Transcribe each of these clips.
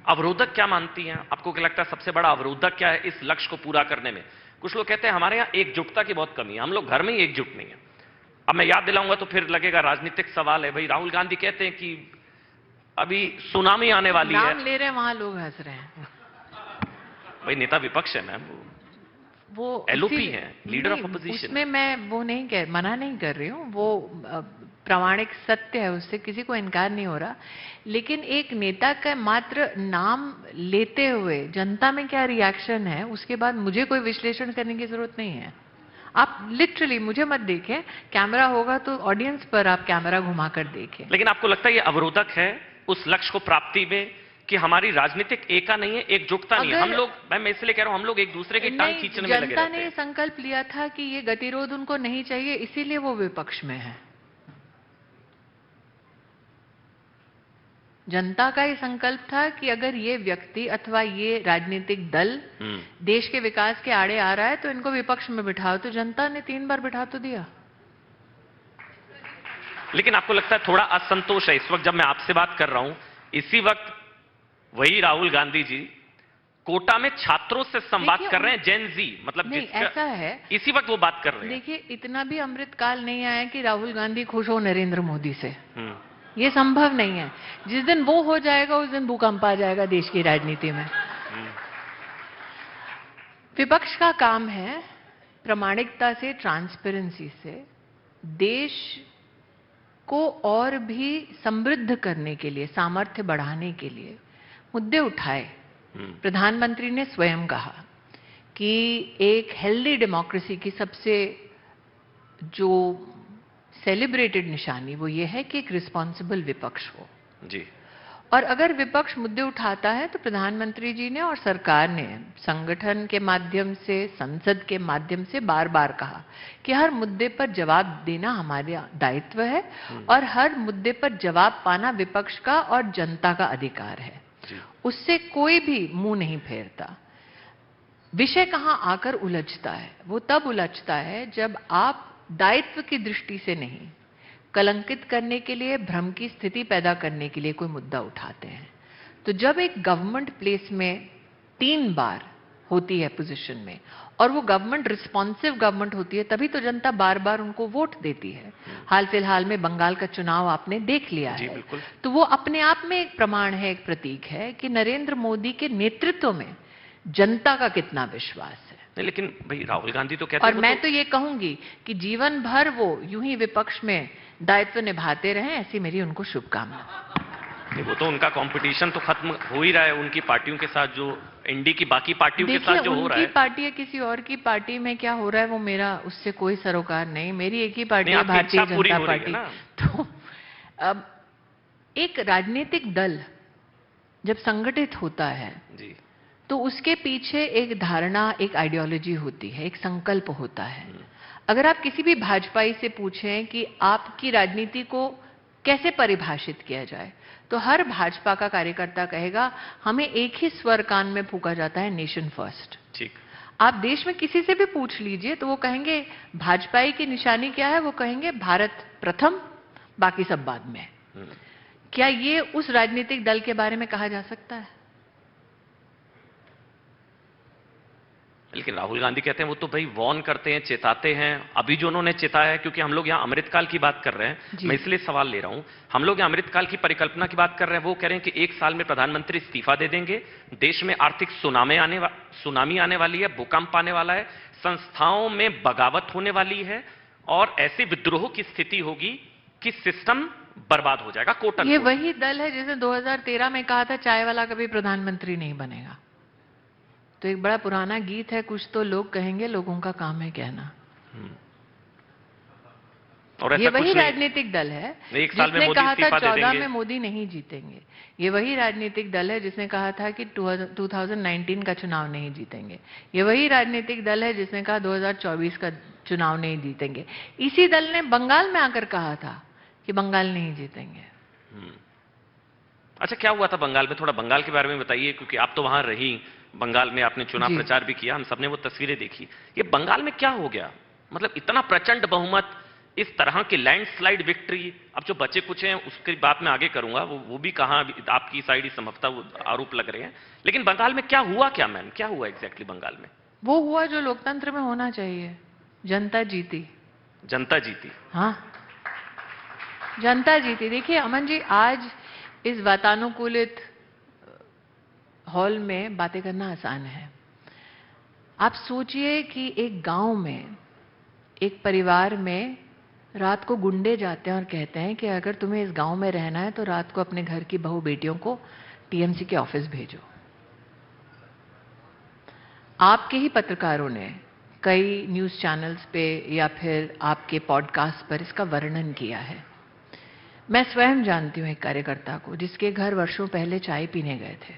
अवरोधक क्या मानती हैं? आपको क्या लगता है सबसे बड़ा अवरोधक क्या है इस लक्ष्य को पूरा करने में? कुछ लोग कहते हैं हमारे यहाँ एकजुटता की बहुत कमी है, हम लोग घर में ही एकजुट नहीं है। अब मैं याद दिलाऊंगा तो फिर लगेगा राजनीतिक सवाल है। भाई राहुल गांधी कहते हैं कि अभी सुनामी आने वाली है। नाम ले रहे हैं, वहां लोग हंस रहे हैं। भाई नेता विपक्ष है मैम, वो एलओपी है, लीडर ऑफ अपोजिशन। उसमें मैं वो नहीं मना नहीं कर रही हूँ, वो प्रामाणिक सत्य है, उससे किसी को इनकार नहीं हो रहा। लेकिन एक नेता का मात्र नाम लेते हुए जनता में क्या रिएक्शन है, उसके बाद मुझे कोई विश्लेषण करने की जरूरत नहीं है। आप लिटरली मुझे मत देखें, कैमरा होगा तो ऑडियंस पर आप कैमरा घुमा कर देखें। लेकिन आपको लगता है ये अवरोधक है उस लक्ष्य को प्राप्ति में कि हमारी राजनीतिक एका नहीं है, एकजुटता नहीं है? हम लोग, मैं इसलिए कह रहा हूं, हम लोग एक दूसरे की टांग खींचने में लगे रहते हैं। जनता ने संकल्प लिया था कि ये गतिरोध उनको नहीं चाहिए, इसीलिए वो विपक्ष में है। जनता का ये संकल्प था कि अगर ये व्यक्ति अथवा ये राजनीतिक दल देश के विकास के आड़े आ रहा है तो इनको विपक्ष में बिठाओ, तो जनता ने 3 बार बिठा तो दिया। लेकिन आपको लगता है थोड़ा असंतोष है इस वक्त जब मैं आपसे बात कर रहा हूं, इसी वक्त वही राहुल गांधी जी कोटा में छात्रों से संवाद कर रहे हैं, जेन जी, मतलब नहीं, ऐसा है, इसी वक्त वो बात कर रहे हैं। देखिए, इतना भी अमृतकाल नहीं आया कि राहुल गांधी खुश हो नरेंद्र मोदी से। ये संभव नहीं है। जिस दिन वो हो जाएगा उस दिन भूकंप आ जाएगा देश की राजनीति में। विपक्ष का काम है प्रामाणिकता से, ट्रांसपेरेंसी से देश को और भी समृद्ध करने के लिए, सामर्थ्य बढ़ाने के लिए मुद्दे उठाए। प्रधानमंत्री ने स्वयं कहा कि एक हेल्दी डेमोक्रेसी की सबसे जो सेलिब्रेटेड निशानी वो ये है कि एक रिस्पॉन्सिबल विपक्ष हो जी। और अगर विपक्ष मुद्दे उठाता है तो प्रधानमंत्री जी ने और सरकार ने संगठन के माध्यम से, संसद के माध्यम से बार बार कहा कि हर मुद्दे पर जवाब देना हमारा दायित्व है और हर मुद्दे पर जवाब पाना विपक्ष का और जनता का अधिकार है। उससे कोई भी मुंह नहीं फेरता। विषय कहां आकर उलझता है? वो तब उलझता है जब आप दायित्व की दृष्टि से नहीं, कलंकित करने के लिए, भ्रम की स्थिति पैदा करने के लिए कोई मुद्दा उठाते हैं। तो जब एक गवर्नमेंट प्लेस में 3 बार होती है पोजीशन में और वो गवर्नमेंट रिस्पॉन्सिव गवर्नमेंट होती है, तभी तो जनता बार बार उनको वोट देती है। हाल फिलहाल में बंगाल का चुनाव आपने देख लिया है। तो वो अपने आप में एक प्रमाण है, एक प्रतीक है कि नरेंद्र मोदी के नेतृत्व में जनता का कितना विश्वास है। लेकिन भाई राहुल गांधी तो कहते हैं, और मैं तो ये कहूंगी कि जीवन भर वो यूं ही विपक्ष में दायित्व निभाते रहें, ऐसी मेरी उनको शुभकामना। वो तो उनका कंपटीशन तो खत्म हो ही रहा है उनकी पार्टियों के साथ, जो एनडीए की बाकी पार्टियों के साथ जो हो रहा है। उनकी पार्टी या किसी और की पार्टी में क्या हो रहा है वो मेरा उससे कोई सरोकार नहीं। मेरी एक ही पार्टी है, भारतीय जनता पार्टी। तो अब एक राजनीतिक दल जब संगठित होता है जी, तो उसके पीछे एक धारणा, एक आइडियोलॉजी होती है, एक संकल्प होता है। अगर आप किसी भी भाजपाई से पूछें कि आपकी राजनीति को कैसे परिभाषित किया जाए, तो हर भाजपा का कार्यकर्ता कहेगा हमें एक ही स्वर कान में फूंका जाता है, नेशन फर्स्ट। ठीक। आप देश में किसी से भी पूछ लीजिए तो वो कहेंगे भाजपाई की निशानी क्या है, वो कहेंगे भारत प्रथम, बाकी सब बाद में। क्या ये उस राजनीतिक दल के बारे में कहा जा सकता है? लेकिन राहुल गांधी कहते हैं वो तो भाई वॉर्न करते हैं, चेताते हैं। अभी जो उन्होंने चेताया है, क्योंकि हम लोग यहाँ अमृतकाल की बात कर रहे हैं, मैं इसलिए सवाल ले रहा हूं, हम लोग यहाँ अमृतकाल की परिकल्पना की बात कर रहे हैं। वो कह रहे हैं कि 1 साल में प्रधानमंत्री इस्तीफा दे देंगे, देश में आर्थिक सुनामी आने वाली है, भूकंप आने वाला है, संस्थाओं में बगावत होने वाली है और ऐसी विद्रोह की स्थिति होगी कि सिस्टम बर्बाद हो जाएगा। कोटा ये वही दल है जिसने 2013 में कहा था चाय वाला कभी प्रधानमंत्री नहीं बनेगा। तो एक बड़ा पुराना गीत है, कुछ तो लोग कहेंगे, लोगों का काम है कहना। और ये वही राजनीतिक दल है जिसने कहा था 14 में मोदी नहीं जीतेंगे। ये वही राजनीतिक दल है जिसने कहा था कि 2019 का चुनाव नहीं जीतेंगे। ये वही राजनीतिक दल है जिसने कहा 2024 का चुनाव नहीं जीतेंगे। इसी दल ने बंगाल में आकर कहा था कि बंगाल नहीं जीतेंगे। अच्छा, क्या हुआ था बंगाल में? थोड़ा बंगाल के बारे में बताइए, क्योंकि आप तो वहां रही, बंगाल में आपने चुनाव प्रचार भी किया, हम सबने वो तस्वीरें देखी। ये बंगाल में क्या हो गया? मतलब इतना प्रचंड बहुमत, इस तरह की लैंडस्लाइड विक्ट्री, अब जो बचे कुछ हैं उसकी बात मैं आगे करूंगा, वो भी कहां आपकी साइड ही संभवतः वो आरोप लग रहे हैं। लेकिन बंगाल में क्या हुआ, क्या मैम, क्या हुआ एग्जैक्टली बंगाल में? वो हुआ जो लोकतंत्र में होना चाहिए, जनता जीती। जनता जीती। हाँ, जनता जीती। देखिए अमन जी, आज इस वातानुकूलित हॉल में बातें करना आसान है। आप सोचिए कि एक गांव में, एक परिवार में रात को गुंडे जाते हैं और कहते हैं कि अगर तुम्हें इस गांव में रहना है तो रात को अपने घर की बहू बेटियों को टीएमसी के ऑफिस भेजो। आपके ही पत्रकारों ने कई न्यूज़ चैनल्स पे या फिर आपके पॉडकास्ट पर इसका वर्णन किया है। मैं स्वयं जानती हूं एक कार्यकर्ता को जिसके घर वर्षों पहले चाय पीने गए थे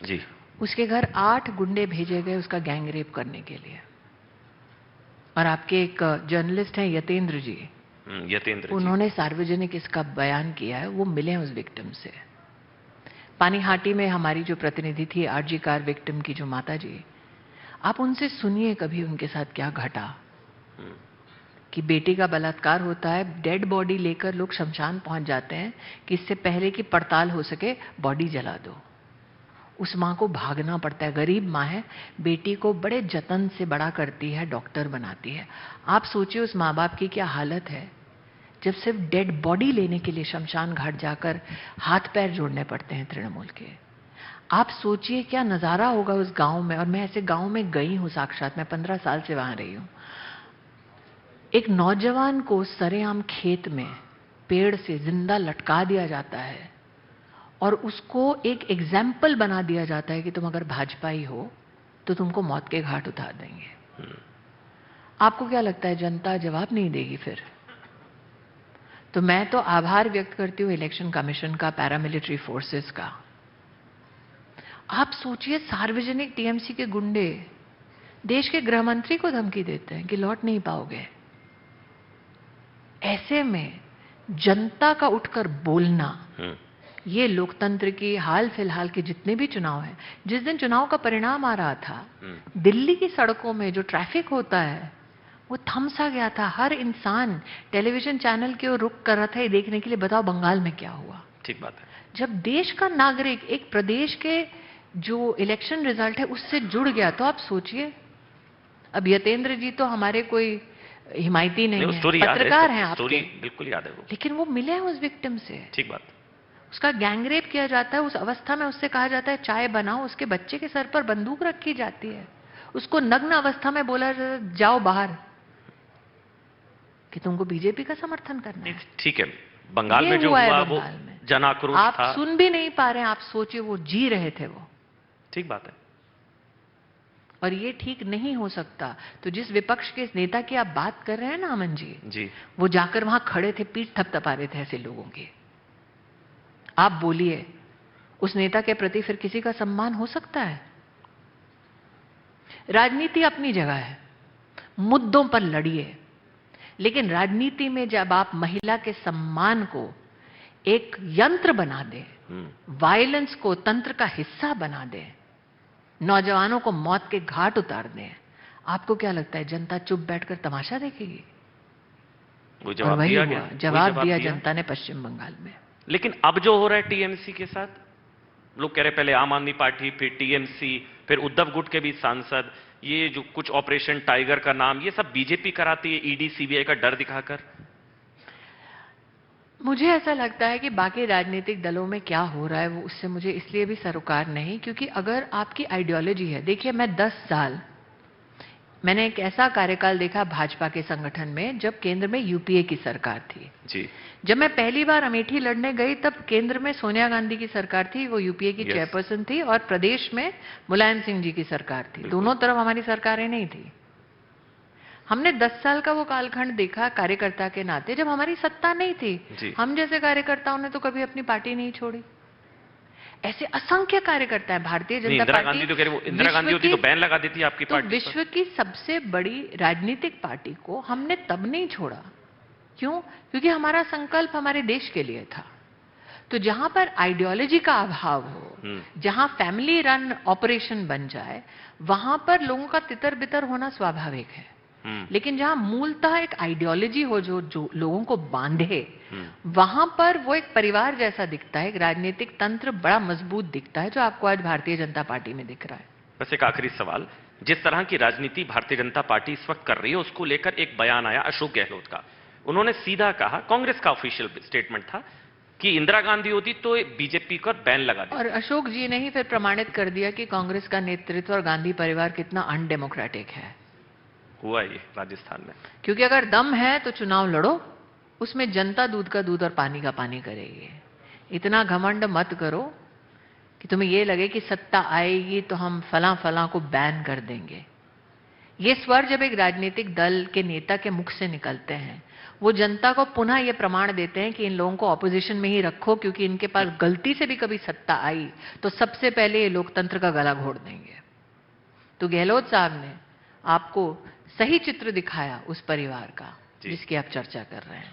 जी। उसके घर 8 गुंडे भेजे गए उसका गैंग रेप करने के लिए। और आपके एक जर्नलिस्ट हैं यतेंद्र जी, यतेंद्र जी, उन्होंने सार्वजनिक इसका बयान किया है, वो मिले हैं उस विक्टिम से। पानीहाटी में हमारी जो प्रतिनिधि थी आरजी कार विक्टिम की जो माता जी, आप उनसे सुनिए कभी उनके साथ क्या घटा कि बेटी का बलात्कार होता है, डेड बॉडी लेकर लोग शमशान पहुंच जाते हैं कि इससे पहले कि पड़ताल हो सके बॉडी जला दो। उस माँ को भागना पड़ता है, गरीब माँ है, बेटी को बड़े जतन से बड़ा करती है, डॉक्टर बनाती है। आप सोचिए उस माँ बाप की क्या हालत है जब सिर्फ डेड बॉडी लेने के लिए शमशान घाट जाकर हाथ पैर जोड़ने पड़ते हैं तृणमूल के। आप सोचिए क्या नजारा होगा उस गांव में। और मैं ऐसे गांव में गई हूं साक्षात, मैं 15 साल से वहां रही हूं। एक नौजवान को सरेआम खेत में पेड़ से जिंदा लटका दिया जाता है और उसको एक एग्जाम्पल बना दिया जाता है कि तुम अगर भाजपाई हो तो तुमको मौत के घाट उतार देंगे। आपको क्या लगता है जनता जवाब नहीं देगी फिर? तो मैं तो आभार व्यक्त करती हूँ इलेक्शन कमीशन का, पैरामिलिट्री फोर्सेस का। आप सोचिए सार्वजनिक टीएमसी के गुंडे देश के गृह मंत्री को धमकी देते हैं कि लौट नहीं पाओगे। ऐसे में जनता का उठकर बोलना, ये लोकतंत्र की हाल फिलहाल के जितने भी चुनाव हैं, जिस दिन चुनाव का परिणाम आ रहा था, दिल्ली की सड़कों में जो ट्रैफिक होता है वो थम सा गया था। हर इंसान टेलीविजन चैनल की ओर रुख कर रहा था ये देखने के लिए, बताओ बंगाल में क्या हुआ। ठीक बात है। जब देश का नागरिक एक प्रदेश के जो इलेक्शन रिजल्ट है उससे जुड़ गया, तो आप सोचिए। अब यतेंद्र जी तो हमारे कोई हिमायती नहीं है, पत्रकार हैं आपके, स्टोरी बिल्कुल याद है वो। लेकिन वो मिले हैं उस विक्टिम से। ठीक बात। उसका गैंगरेप किया जाता है, उस अवस्था में उससे कहा जाता है चाय बनाओ, उसके बच्चे के सर पर बंदूक रखी जाती है, उसको नग्न अवस्था में बोला जाओ बाहर कि तुमको बीजेपी का समर्थन करना है। ठीक है, बंगाल में जो हुआ वो जन आक्रोश था। आप सुन भी नहीं पा रहे हैं, आप सोचिए वो जी रहे थे वो। ठीक बात है। और ये ठीक नहीं हो सकता। तो जिस विपक्ष के नेता की आप बात कर रहे हैं ना अमन जी, वो जाकर वहां खड़े थे, पीठ थपथपा रहे थे ऐसे लोगों की। आप बोलिए उस नेता के प्रति फिर किसी का सम्मान हो सकता है? राजनीति अपनी जगह है, मुद्दों पर लड़िए, लेकिन राजनीति में जब आप महिला के सम्मान को एक यंत्र बना दें, वायलेंस को तंत्र का हिस्सा बना दें, नौजवानों को मौत के घाट उतार दें, आपको क्या लगता है जनता चुप बैठकर तमाशा देखेगी? वो जवाब दिया गया, जवाब दिया जनता ने पश्चिम बंगाल में। लेकिन अब जो हो रहा है टीएमसी के साथ, लोग कह रहे पहले आम आदमी पार्टी, फिर टीएमसी, फिर उद्धव गुट के भी सांसद, ये जो कुछ ऑपरेशन टाइगर का नाम, ये सब बीजेपी कराती है ईडी सीबीआई का डर दिखाकर। मुझे ऐसा लगता है कि बाकी राजनीतिक दलों में क्या हो रहा है वो उससे मुझे इसलिए भी सरोकार नहीं, क्योंकि अगर आपकी आइडियोलॉजी है, देखिए मैं 10 साल मैंने एक ऐसा कार्यकाल देखा भाजपा के संगठन में जब केंद्र में यूपीए की सरकार थी जी। जब मैं पहली बार अमेठी लड़ने गई तब केंद्र में सोनिया गांधी की सरकार थी, वो यूपीए की चेयरपर्सन थी, और प्रदेश में मुलायम सिंह जी की सरकार थी। दोनों तरफ हमारी सरकारें नहीं थी। हमने 10 साल का वो कालखंड देखा कार्यकर्ता के नाते, जब हमारी सत्ता नहीं थी। हम जैसे कार्यकर्ताओं ने तो कभी अपनी पार्टी नहीं छोड़ी। ऐसे असंख्य कार्यकर्ता है भारतीय जनता पार्टी। इंदिरा गांधी होती तो बैन लगा देती आपकी पार्टी। तो विश्व की सबसे बड़ी राजनीतिक पार्टी को हमने तब नहीं छोड़ा। क्यों? क्योंकि हमारा संकल्प हमारे देश के लिए था। तो जहां पर आइडियोलॉजी का अभाव हो, जहां फैमिली रन ऑपरेशन बन जाए, वहां पर लोगों का तितर बितर होना स्वाभाविक है। लेकिन जहां मूलतः एक आइडियोलॉजी हो जो लोगों को बांधे, वहां पर वो एक परिवार जैसा दिखता है, एक राजनीतिक तंत्र बड़ा मजबूत दिखता है, जो आपको आज भारतीय जनता पार्टी में दिख रहा है। बस एक आखिरी सवाल, जिस तरह की राजनीति भारतीय जनता पार्टी इस वक्त कर रही है, उसको लेकर एक बयान आया अशोक गहलोत का। उन्होंने सीधा कहा, कांग्रेस का ऑफिशियल स्टेटमेंट था कि इंदिरा गांधी होती तो बीजेपी का बैन लगा दिया। और अशोक जी ने ही फिर प्रमाणित कर दिया कि कांग्रेस का नेतृत्व और गांधी परिवार कितना अनडेमोक्रेटिक है। हुआ ये राजस्थान में। क्योंकि अगर दम है तो चुनाव लड़ो, उसमें जनता दूध का दूध और पानी का पानी करेगी। इतना घमंड मत करो कि तुम्हें ये लगे कि सत्ता आएगी तो हम फला फला को बैन कर देंगे। ये स्वर जब एक राजनीतिक दल के नेता के मुख से निकलते हैं, वो जनता को पुनः ये प्रमाण देते हैं कि इन लोगों को ऑपोजिशन में ही रखो, क्योंकि इनके पास गलती से भी कभी सत्ता आई तो सबसे पहले ये लोकतंत्र का गला घोट देंगे। तो गहलोत साहब ने आपको सही चित्र दिखाया उस परिवार का जिसकी आप चर्चा कर रहे हैं।